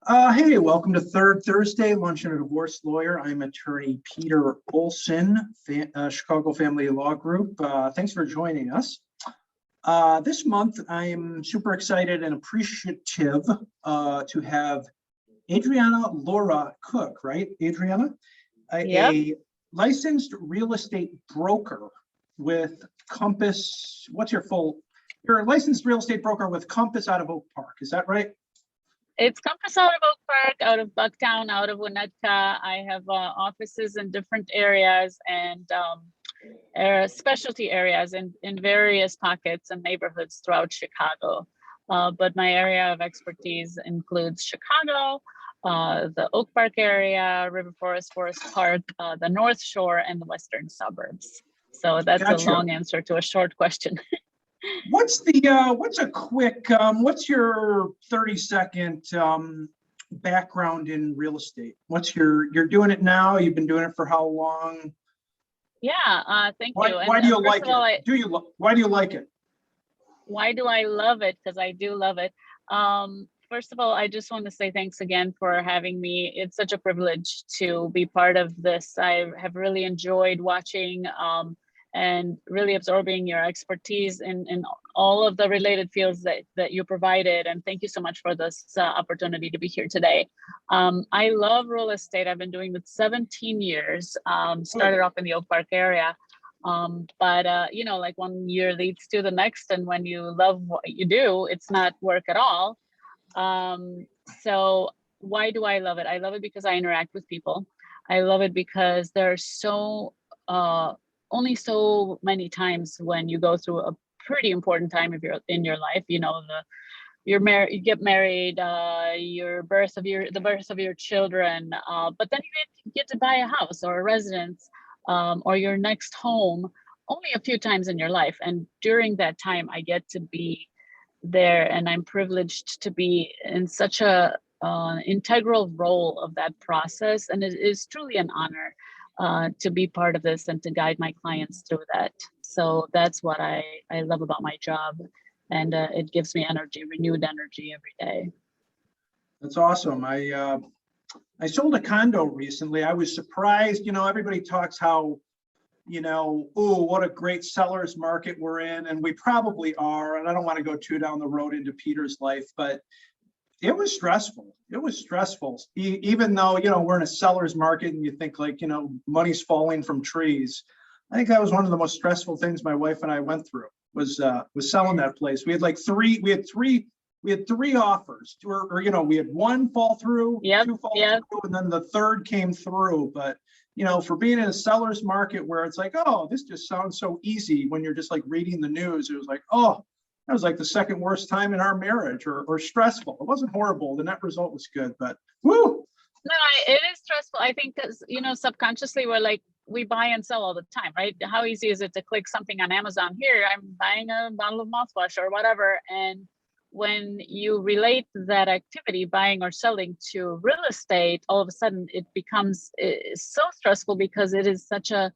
Hey, welcome to Third Thursday, Lunch and a Divorce Lawyer. I'm attorney Peter Olson, Chicago Family Law Group. Thanks for joining us. This month, I'm super excited and appreciative to have Adriana Laura Cook, right, Adriana? Yep. A licensed real estate broker with Compass. You're a licensed real estate broker with Compass out of Oak Park, is that right? It's Compass out of Oak Park, out of Bucktown, out of Winnetka. I have offices in different areas and specialty areas in various pockets and neighborhoods throughout Chicago. But my area of expertise includes Chicago, the Oak Park area, River Forest, Forest Park, the North Shore, and the western suburbs. So that's Gotcha. a long answer to a short question. What's your 30-second background in real estate? You're doing it now? You've been doing it for how long? Yeah, thank you. Why do you like it? Why do you like it? Why do I love it? Because I do love it. First of all, I just want to say thanks again for having me. It's such a privilege to be part of this. I have really enjoyed watching and really absorbing your expertise in all of the related fields that you provided. And thank you so much for this opportunity to be here today. I love real estate. I've been doing it 17 years, started off in the Oak Park area. But you know, like one year leads to the next. And when you love what you do, it's not work at all. So why do I love it? I love it because I interact with people. I love it because there's only so many times when you go through a pretty important time in your life. You know, you're married, you get married, the birth of your children, but then you get to buy a house or a residence, or your next home only a few times in your life. And during that time, I get to be there, and I'm privileged to be in such a integral role of that process. And it is truly an honor to be part of this and to guide my clients through that. So that's what I love about my job. And it gives me energy, renewed energy every day. That's awesome. I sold a condo recently. I was surprised. You know, everybody talks how, you know, oh, what a great seller's market we're in. And we probably are. And I don't want to go too down the road into Peter's life, but it was stressful. It was stressful. Even though, you know, we're in a seller's market and you think like, you know, money's falling from trees. I think that was one of the most stressful things my wife and I went through was selling that place. We had three offers, or you know, we had one fall through, two fall through, and then the third came through. But you know, for being in a seller's market where it's like, oh, this just sounds so easy when you're just like reading the news, it was like, oh, that was like the second worst time in our marriage, or stressful. It wasn't horrible. The net result was good, but woo. No, it is stressful. I think because, you know, subconsciously we buy and sell all the time, right? How easy is it to click something on Amazon? Here, I'm buying a bottle of mouthwash or whatever. And when you relate that activity, buying or selling, to real estate, all of a sudden it becomes so stressful because it is such an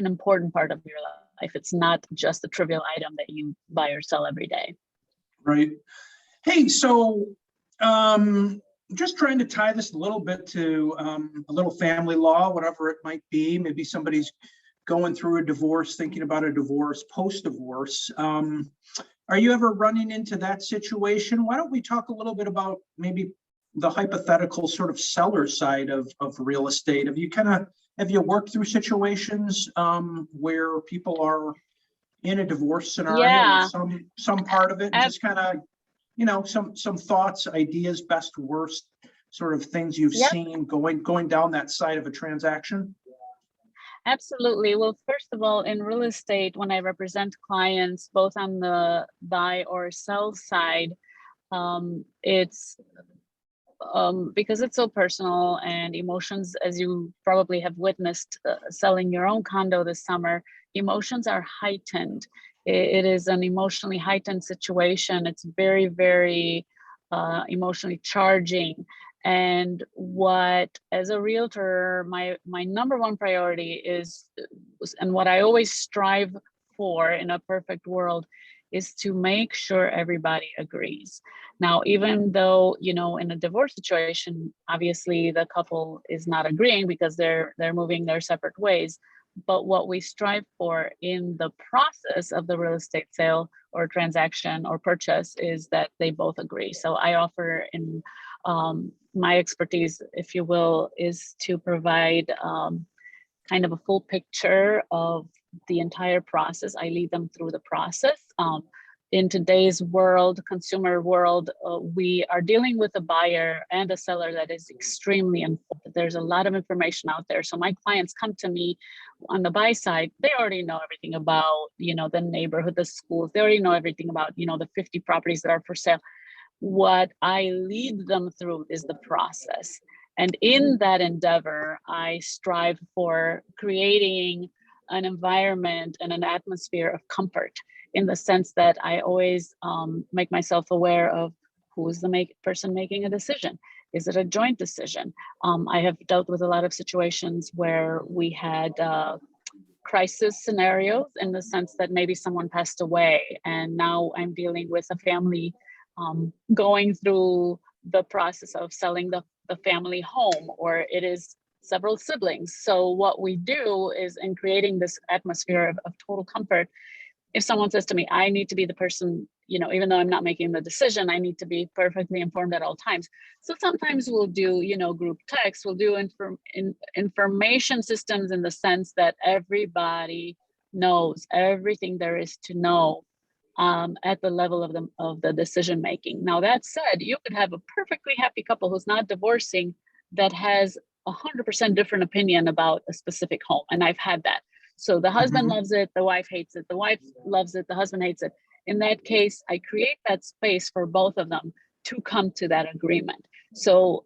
important part of your life. It's not just a trivial item that you buy or sell every day. Right. Hey, so just trying to tie this a little bit to a little family law, whatever it might be. Maybe somebody's going through a divorce, thinking about a divorce, post-divorce. Are you ever running into that situation? Why don't we talk a little bit about maybe the hypothetical sort of seller side of real estate? Have you worked through situations where people are in a divorce scenario, with some part of it, and just kind of, you know, some thoughts, ideas, best, worst sort of things you've seen going down that side of a transaction? Absolutely. Well, first of all, in real estate, when I represent clients both on the buy or sell side, it's because it's so personal, and emotions, as you probably have witnessed selling your own condo this summer, emotions are heightened. It is an emotionally heightened situation. It's very, very emotionally charging. And what, as a realtor, my number one priority is, and what I always strive for in a perfect world, is to make sure everybody agrees. Now, even though, you know, in a divorce situation, obviously the couple is not agreeing because they're moving their separate ways. But what we strive for in the process of the real estate sale or transaction or purchase is that they both agree. So I offer in my expertise, if you will, is to provide kind of a full picture of the entire process. I lead them through the process. In today's world, consumer world, we are dealing with a buyer and a seller that is extremely informed. There's a lot of information out there. So my clients come to me on the buy side, they already know everything about, you know, the neighborhood, the schools. They already know everything about, you know, the 50 properties that are for sale. What I lead them through is the process. And in that endeavor, I strive for creating an environment and an atmosphere of comfort, in the sense that I always make myself aware of who is the person making a decision. Is it a joint decision? I have dealt with a lot of situations where we had crisis scenarios, in the sense that maybe someone passed away, and now I'm dealing with a family going through the process of selling the family home, or it is several siblings. So what we do is, in creating this atmosphere of total comfort, if someone says to me, I need to be the person, you know, even though I'm not making the decision, I need to be perfectly informed at all times. So sometimes we'll do, you know, group text, we'll do information systems, in the sense that everybody knows everything there is to know at the level of the decision making. Now, that said, you could have a perfectly happy couple who's not divorcing that has 100% different opinion about a specific home. And I've had that. So the husband loves it, the wife hates it, the wife loves it, the husband hates it. In that case, I create that space for both of them to come to that agreement. So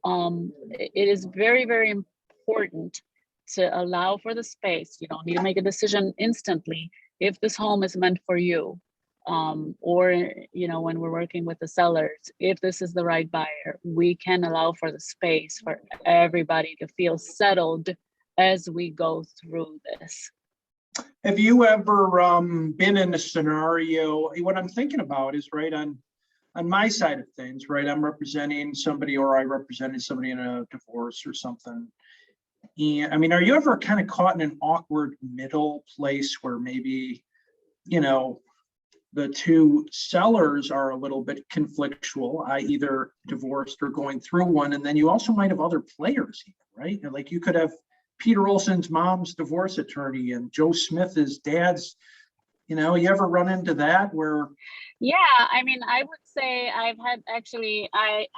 it is very, very important to allow for the space. You don't need to make a decision instantly if this home is meant for you. Or, you know, when we're working with the sellers, if this is the right buyer, we can allow for the space for everybody to feel settled as we go through this. Have you ever been in a scenario? What I'm thinking about is, right, on my side of things, right, I'm representing somebody, or I represented somebody in a divorce or something. And I mean, are you ever kind of caught in an awkward middle place where maybe, you know, the two sellers are a little bit conflictual, either divorced or going through one, and then you also might have other players, right? Like you could have Peter Olson's mom's divorce attorney and Joe Smith is dad's. You know, you ever run into that where? Yeah, I mean, I would say I've had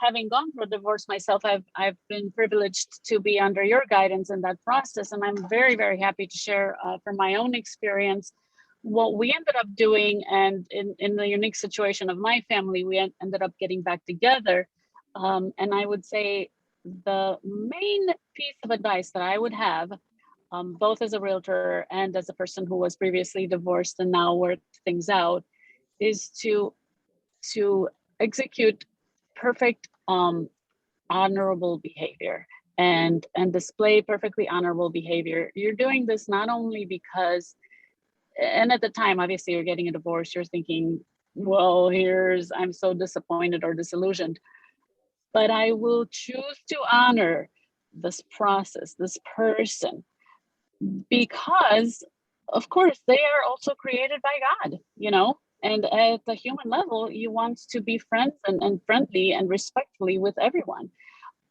having gone through a divorce myself, I've been privileged to be under your guidance in that process, and I'm very, very happy to share from my own experience what we ended up doing. And in the unique situation of my family, we ended up getting back together. And I would say the main piece of advice that I would have, both as a realtor and as a person who was previously divorced and now worked things out, is to execute perfect honorable behavior and display perfectly honorable behavior. You're doing this not only because, and at the time, obviously, you're getting a divorce, you're thinking, well, I'm so disappointed or disillusioned, but I will choose to honor this process, this person, because of course they are also created by God, you know, and at the human level, you want to be friends and friendly and respectfully with everyone.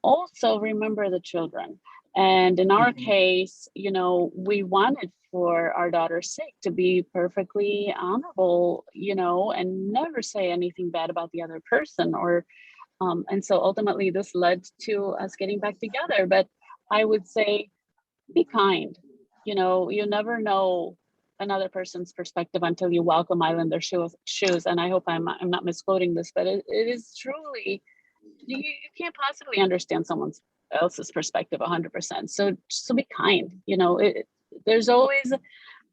Also remember the children. And in our case, you know, we wanted for our daughter's sake to be perfectly honorable, you know, and never say anything bad about the other person, or and so ultimately this led to us getting back together. But I would say be kind. You know, you never know another person's perspective until you walk a mile in their shoes. And I hope I'm not misquoting this, but it is truly, you can't possibly understand someone else's perspective 100%. So be kind. You know, there's always,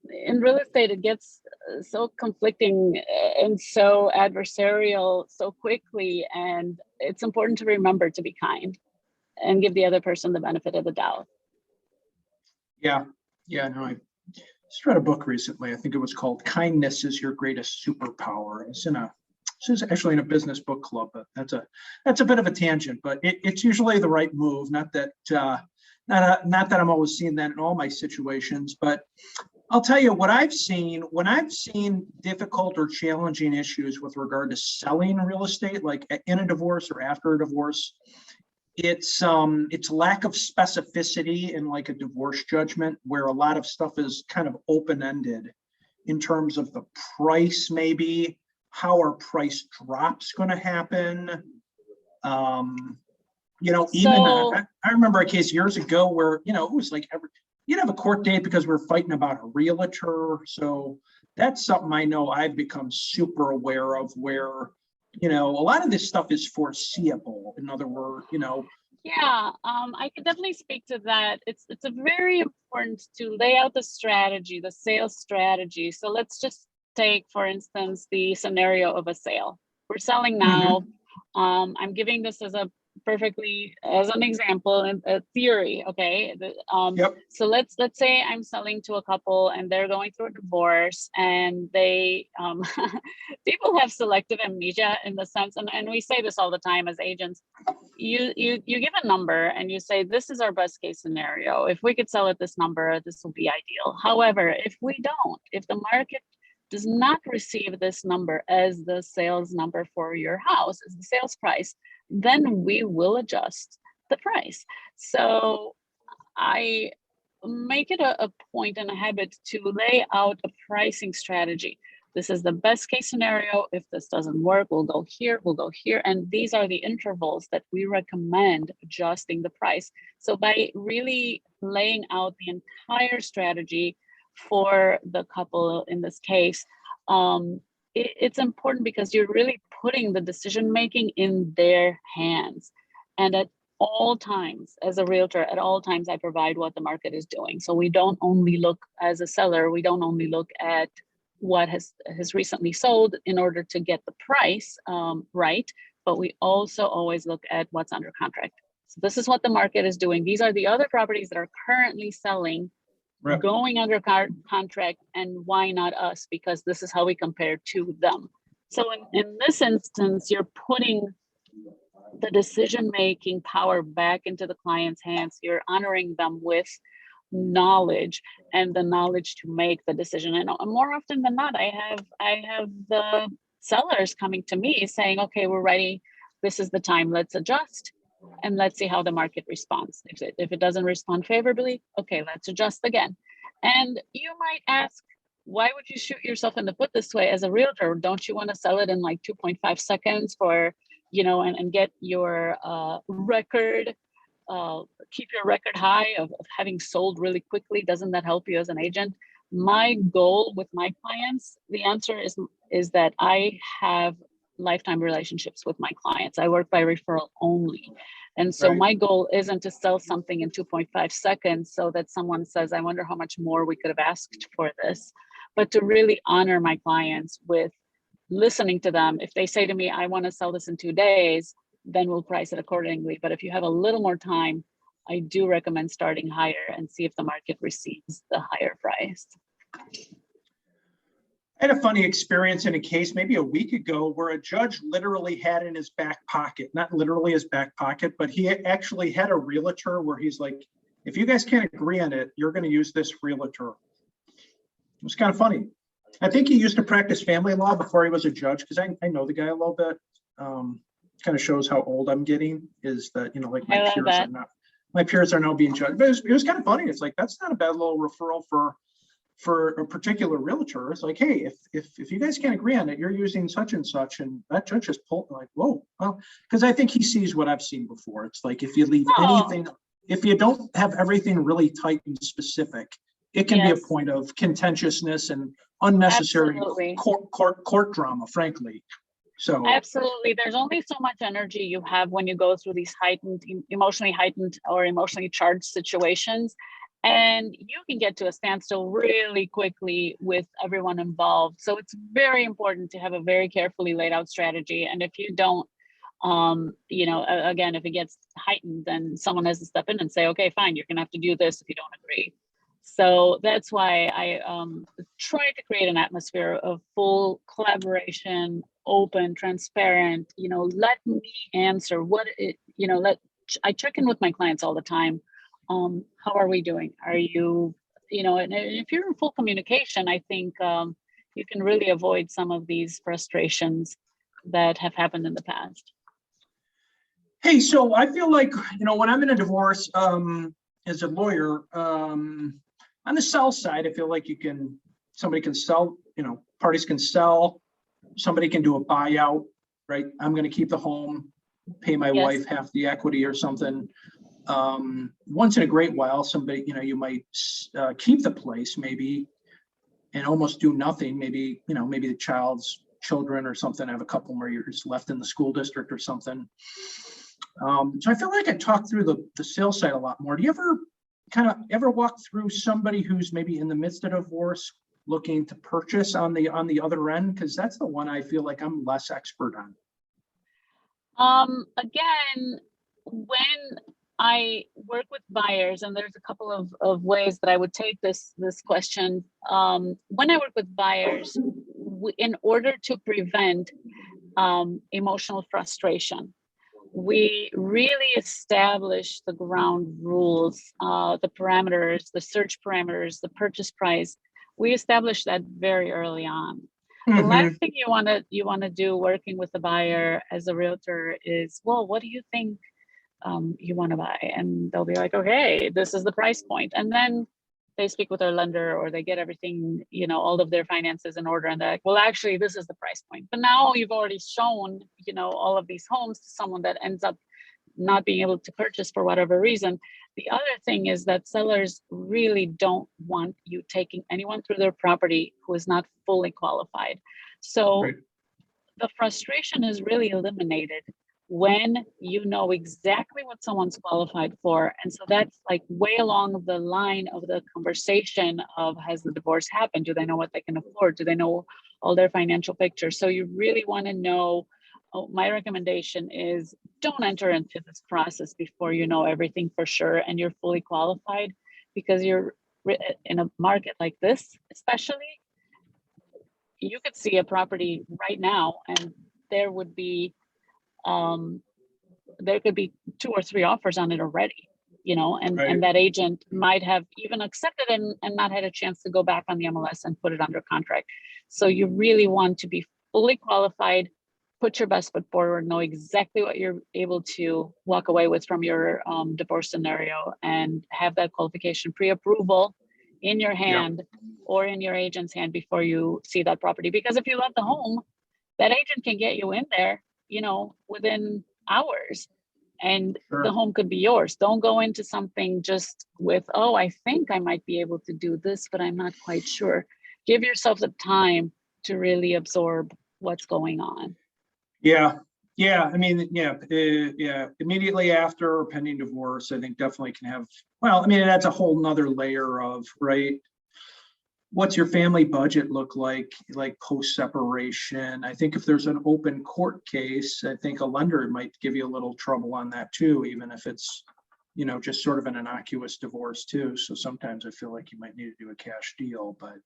in real estate, it gets so conflicting and so adversarial so quickly. And it's important to remember to be kind and give the other person the benefit of the doubt. Yeah, no, I just read a book recently. I think it was called "Kindness is Your Greatest Superpower." It's actually in a business book club, but that's a bit of a tangent. But it's usually the right move. Not that I'm always seeing that in all my situations, but I'll tell you what I've seen when I've seen difficult or challenging issues with regard to selling real estate, like in a divorce or after a divorce. It's lack of specificity in like a divorce judgment where a lot of stuff is kind of open-ended in terms of the price, maybe how our price drops going to happen. I remember a case years ago where, it was like you'd have a court date because we're fighting about a realtor. So that's something I know I've become super aware of where, a lot of this stuff is foreseeable. In other words, Yeah, I can definitely speak to that. It's a very important to lay out the strategy, the sales strategy. So let's just take, for instance, the scenario of a sale. We're selling now. I'm giving this as an example in a theory. Okay. Yep. So let's say I'm selling to a couple and they're going through a divorce, and they people have selective amnesia in the sense, and we say this all the time as agents. You give a number and you say, this is our best case scenario. If we could sell at this number, this will be ideal. However, if the market does not receive this number as the sales number for your house, as the sales price, then we will adjust the price. So I make it a point and a habit to lay out a pricing strategy. This is the best case scenario. If this doesn't work, we'll go here, we'll go here. And these are the intervals that we recommend adjusting the price. So by really laying out the entire strategy for the couple in this case, it's important because you're really putting the decision-making in their hands. And at all times, as a realtor, at all times, I provide what the market is doing. So we don't only look, as a seller, we don't only look at what has recently sold in order to get the price right, but we also always look at what's under contract. So this is what the market is doing. These are the other properties that are currently selling, right, going under contract, and why not us? Because this is how we compare to them. So in this instance, you're putting the decision-making power back into the client's hands. You're honoring them with knowledge and the knowledge to make the decision. And more often than not, I have the sellers coming to me saying, okay, we're ready. This is the time. Let's adjust and let's see how the market responds. If it doesn't respond favorably, okay, let's adjust again. And you might ask, why would you shoot yourself in the foot this way as a realtor? Don't you want to sell it in like 2.5 seconds for, and get your record, keep your record high of having sold really quickly? Doesn't that help you as an agent? My goal with my clients, the answer is that I have lifetime relationships with my clients. I work by referral only. And so my goal isn't to sell something in 2.5 seconds so that someone says, I wonder how much more we could have asked for this, but to really honor my clients with listening to them. If they say to me, I want to sell this in 2 days, then we'll price it accordingly. But if you have a little more time, I do recommend starting higher and see if the market receives the higher price. I had a funny experience in a case maybe a week ago where a judge literally had in his back pocket, not literally his back pocket, but he actually had a realtor where he's like, if you guys can't agree on it, you're going to use this realtor. It was kind of funny. I think he used to practice family law before he was a judge, because I know the guy a little bit. Kind of shows how old I'm getting, is that, like my peers are now being judged. But it was kind of funny. It's like, that's not a bad little referral for a particular realtor. It's like, hey, if you guys can't agree on it, you're using such and such, and that judge just pulled, like, whoa. Well, because I think he sees what I've seen before. It's like, if you leave anything, if you don't have everything really tight and specific, it can be a point of contentiousness and unnecessary court drama, frankly. So absolutely, there's only so much energy you have when you go through these emotionally heightened or emotionally charged situations. And you can get to a standstill really quickly with everyone involved. So it's very important to have a very carefully laid out strategy. And if you don't, again, if it gets heightened, then someone has to step in and say, okay, fine, you're going to have to do this if you don't agree. So that's why I try to create an atmosphere of full collaboration, open, transparent, let me answer I check in with my clients all the time. How are we doing? Are you, and if you're in full communication, I think you can really avoid some of these frustrations that have happened in the past. Hey, so I feel like, when I'm in a divorce, as a lawyer, on the sell side, I feel like somebody can sell, parties can sell, somebody can do a buyout, right? I'm going to keep the home, pay my Yes. wife half the equity or something. Once in a great while, somebody, you might keep the place maybe and almost do nothing. Maybe, maybe the child's children or something have a couple more years left in the school district or something. So I feel like I talk through the sales side a lot more. Do you ever walk through somebody who's maybe in the midst of divorce looking to purchase on the other end? Because that's the one I feel like I'm less expert on. Again, when I work with buyers, and there's a couple of ways that I would take this question. When I work with buyers, in order to prevent emotional frustration, we really establish the ground rules, the parameters, the search parameters, the purchase price. We establish that very early on. The last thing you want to do working with the buyer as a realtor is, well, what do you think you want to buy? And they'll be like, okay, this is the price point. And then they speak with their lender, or they get everything, all of their finances in order, and they're like, well, actually, this is the price point. But now you've already shown, all of these homes to someone that ends up not being able to purchase for whatever reason. The other thing is that sellers really don't want you taking anyone through their property who is not fully qualified. So Right. The frustration is really eliminated when you know exactly what someone's qualified for. And so that's like way along the line of the conversation of, has the divorce happened? Do they know what they can afford? Do they know all their financial pictures? So you really want to know. My recommendation is, don't enter into this process before you know everything for sure and you're fully qualified, because you're in a market like this, especially, you could see a property right now and there would be there could be 2 or 3 offers on it already, and Right. that agent might have even accepted and not had a chance to go back on the MLS and put it under contract. So you really want to be fully qualified, put your best foot forward, know exactly what you're able to walk away with from your divorce scenario, and have that qualification pre-approval in your hand or in your agent's hand before you see that property. Because if you love the home, that agent can get you in there, within hours, and Sure. the home could be yours. Don't go into something just with, oh, I think I might be able to do this, but I'm not quite sure. Give yourself the time to really absorb what's going on. Yeah. I mean, immediately after or pending divorce, I think definitely can have, well, I mean, that's a whole nother layer of, right? What's your family budget look like post separation? I think if there's an open court case, I think a lender might give you a little trouble on that too, even if it's, just sort of an innocuous divorce too. So sometimes I feel like you might need to do a cash deal, but.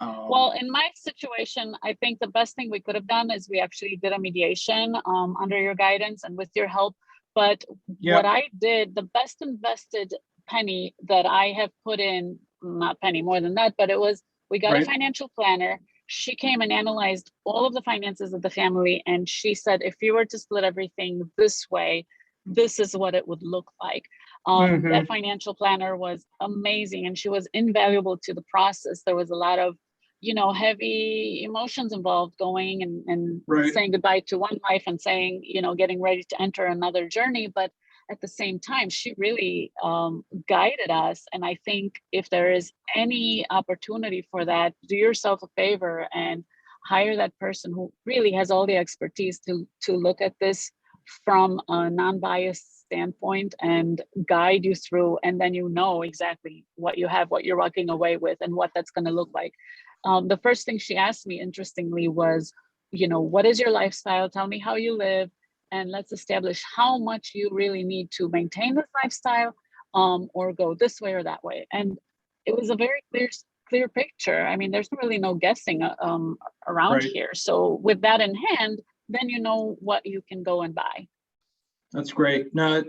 Well, in my situation, I think the best thing we could have done is we actually did a mediation under your guidance and with your help. But what I did, the best invested penny that I have put in, not penny, more than that, but it was, we got a financial planner. She came and analyzed all of the finances of the family. And she said, if you were to split everything this way, this is what it would look like. That financial planner was amazing, and she was invaluable to the process. There was a lot of, heavy emotions involved, going and saying goodbye to one life and saying, getting ready to enter another journey. But at the same time, she really guided us. And I think if there is any opportunity for that, do yourself a favor and hire that person who really has all the expertise to look at this from a non-biased standpoint and guide you through, and then exactly what you have, what you're walking away with, and what that's going to look like. The first thing she asked me, interestingly, was, what is your lifestyle? Tell me how you live, and let's establish how much you really need to maintain this lifestyle, or go this way or that way. And it was a very clear picture. I mean, there's really no guessing around Right. here. So with that in hand, then you know what you can go and buy. That's great. No,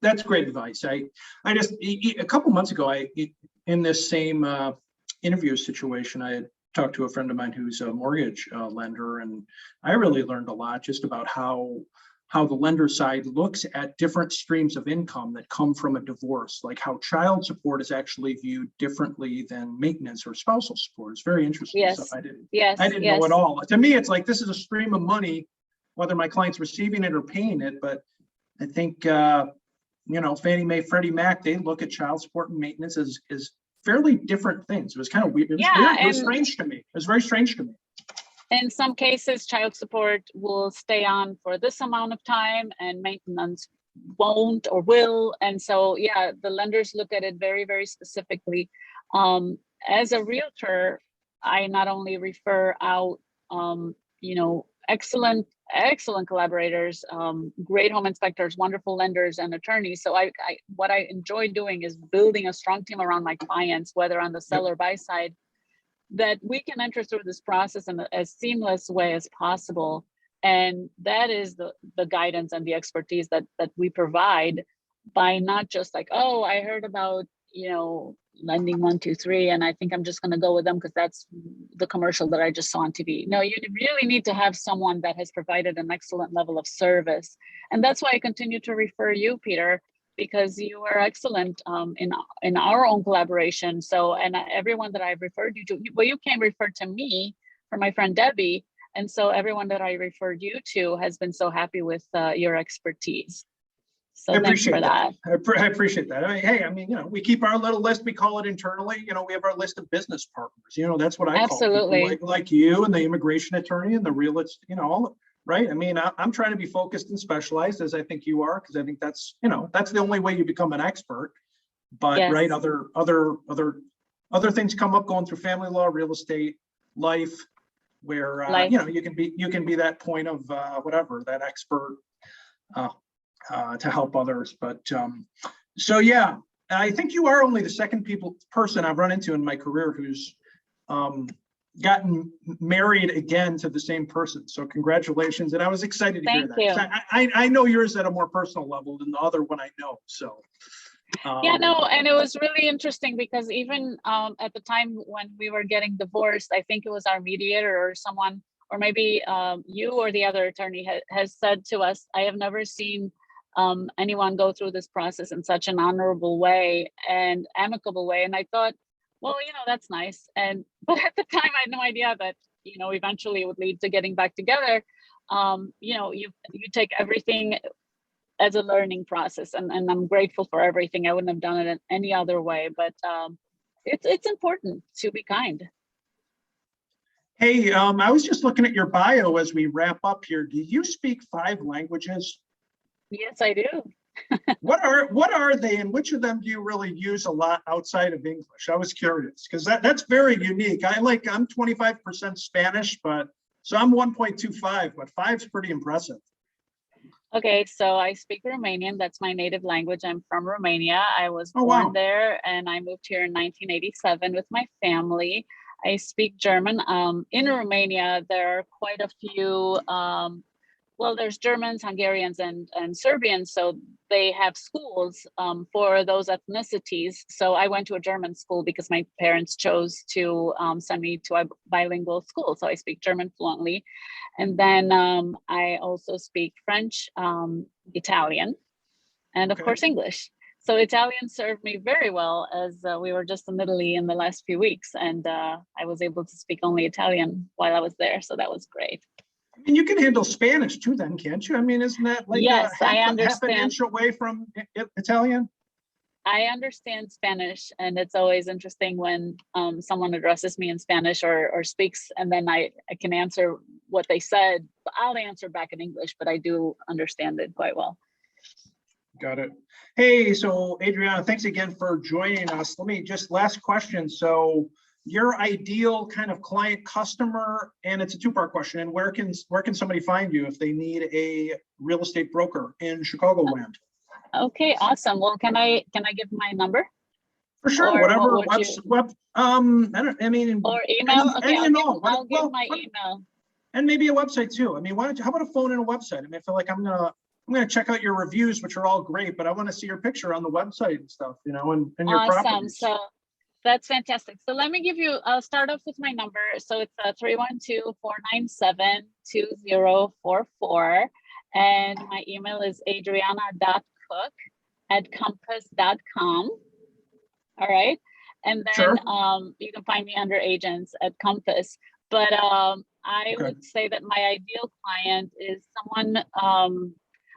that's great advice. I just, a couple months ago, in this same interview situation, I had talked to a friend of mine who's a mortgage lender, and I really learned a lot just about how the lender side looks at different streams of income that come from a divorce, like how child support is actually viewed differently than maintenance or spousal support. It's very interesting Yes. stuff. I didn't Yes. know at all. To me, it's like, this is a stream of money, whether my client's receiving it or paying it. But I think, Fannie Mae, Freddie Mac, they look at child support and maintenance as fairly different things. It was kind of weird. It was weird. It was strange to me. It was very strange to me. In some cases, child support will stay on for this amount of time and maintenance won't or will. And so, yeah, the lenders look at it very, very specifically. As a realtor, I not only refer out, excellent collaborators, great home inspectors, wonderful lenders and attorneys. So what I enjoy doing is building a strong team around my clients, whether on the sell or buy side, that we can enter through this process in as seamless way as possible. And that is the guidance and the expertise that we provide, by not just like, oh, I heard about, lending 1, 2, 3, and I think I'm just going to go with them because that's the commercial that I just saw on TV. No, you really need to have someone that has provided an excellent level of service. And that's why I continue to refer you, Peter, because you are excellent in our own collaboration. So, and everyone that I've referred you to, well, you came referred to me from my friend Debbie. And so everyone that I referred you to has been so happy with your expertise. So thanks for that. I appreciate that. Hey, we keep our little list. We call it internally, we have our list of business partners. That's what I Absolutely. call people like you and the immigration attorney and the realist, all right. I'm trying to be focused and specialized, as I think you are, because I think that's, that's the only way you become an expert. But Yes. right, other things come up going through family law, real estate, life, where you can be that point of whatever, that expert to help others. But so yeah, I think you are only the second person I've run into in my career who's gotten married again to the same person. So congratulations. And I was excited to hear that. Thank you. I know yours at a more personal level than the other one I know. So yeah, no, and it was really interesting because even at the time when we were getting divorced, I think it was our mediator or someone, or maybe you or the other attorney has said to us, I have never seen anyone go through this process in such an honorable way and amicable way. And I thought, well, that's nice. But at the time, I had no idea that, eventually it would lead to getting back together. You take everything as a learning process, and I'm grateful for everything. I wouldn't have done it any other way, but it's important to be kind. Hey, I was just looking at your bio as we wrap up here. Do you speak 5 languages? Yes, I do. What are they, and which of them do you really use a lot outside of English? I was curious because that's very unique. I'm 25% Spanish, so I'm 1.25, but 5's pretty impressive. Okay, so I speak Romanian. That's my native language. I'm from Romania. I was born there, and I moved here in 1987 with my family. I speak German. In Romania, there are quite a few there's Germans, Hungarians, and Serbians. So they have schools for those ethnicities. So I went to a German school because my parents chose to send me to a bilingual school. So I speak German fluently. And then I also speak French, Italian, and of course, English. So Italian served me very well as we were just in Italy in the last few weeks. And I was able to speak only Italian while I was there. So that was great. You can handle Spanish too, then, can't you? Isn't that like yes, I understand. half an inch away from Italian? I understand Spanish, and it's always interesting when someone addresses me in Spanish or speaks, and then I can answer what they said. I'll answer back in English, but I do understand it quite well. Got it. Hey, so Adriana, thanks again for joining us. Let me just last question. So your ideal kind of client customer, and it's a 2-part question, and where can somebody find you if they need a real estate broker in Chicagoland? Okay, awesome. Well, can I give my number? For sure, Or whatever what would you, I mean, or email? Okay, any and all. I'll give Well, my email. and maybe a website too. I mean, how about a phone and a website? I mean, I feel like I'm gonna check out your reviews, which are all great, but I want to see your picture on the website and stuff, you know, and your Awesome. properties. So that's fantastic. So let me give you, I'll start off with my number. So it's 312-497-2044. And my email is adriana.cook@compass.com. All right. And then Sure. you can find me under agents at Compass. But I Okay. would say that my ideal client is someone,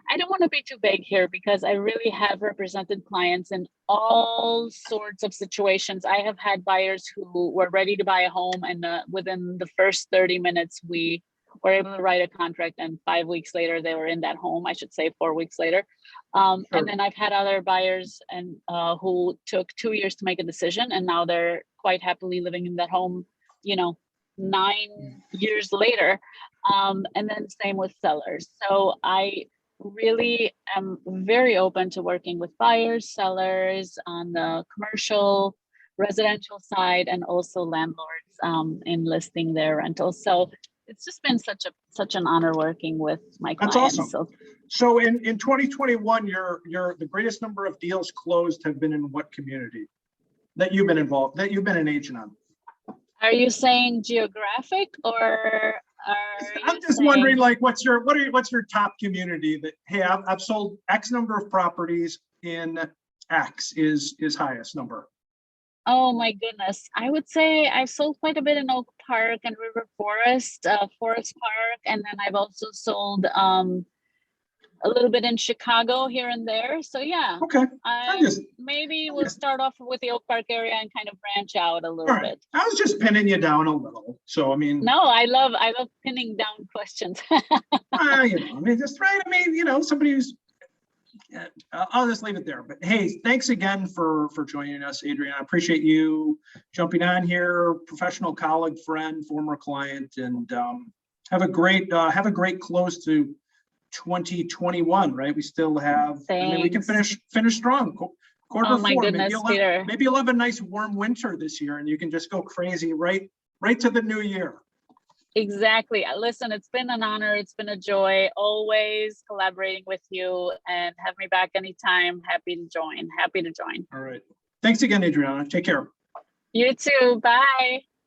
I don't want to be too vague here because I really have represented clients in all sorts of situations. I have had buyers who were ready to buy a home, and within the first 30 minutes, we were able to write a contract, and 5 weeks later, they were in that home. I should say 4 weeks later. Sure. And then I've had other buyers and who took 2 years to make a decision, and now they're quite happily living in that home, you know, 9 years later. And then same with sellers. So I really am very open to working with buyers, sellers on the commercial, residential side, and also landlords in listing their rentals. So it's just been such an honor working with my That's clients. awesome. So in 2021, the greatest number of deals closed have been in what community that you've been involved, that you've been an agent on? Are you saying geographic, or I'm just wondering, like, what's your top community that, hey, I've sold X number of properties in X is highest number? Oh my goodness. I would say I've sold quite a bit in Oak Park and River Forest, Forest Park. And then I've also sold a little bit in Chicago here and there. So yeah, Okay. maybe we'll start off with the Oak Park area and kind of branch out a little bit. I was just pinning you down a little. So, I mean. No, I love pinning down questions. You know, I mean, just right. I mean, you know, somebody who's, I'll just leave it there. But hey, thanks again for joining us, Adrian. I appreciate you jumping on here, professional colleague, friend, former client, and have a great close to 2021. Right? We still have. Thanks. I mean, we can finish strong. Quarter oh my four. Goodness, Peter. Maybe you'll have a nice warm winter this year, and you can just go crazy right to the new year. Exactly. Listen, it's been an honor. It's been a joy always collaborating with you, and have me back anytime. Happy to join. All right. Thanks again, Adriana. Take care. You too. Bye.